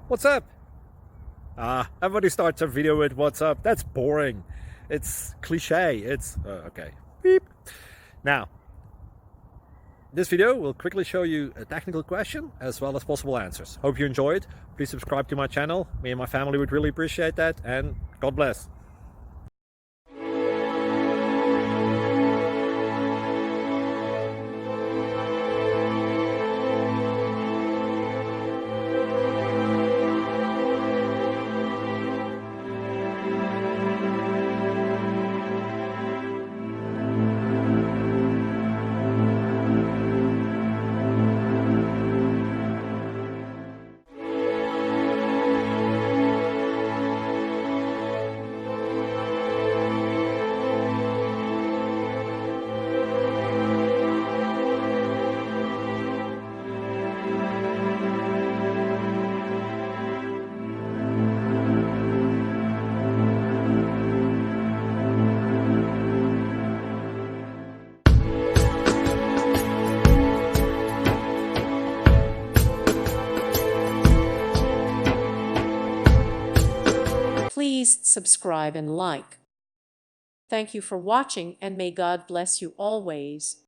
What's up? Everybody starts a video with what's up. That's boring. It's cliche. It's okay. Beep. Now, this video will quickly show you a technical question as well as possible answers. Hope you enjoyed. Please subscribe to my channel. Me and my family would really appreciate that, and God bless. Please subscribe and like. Thank you for watching, and may God bless you always.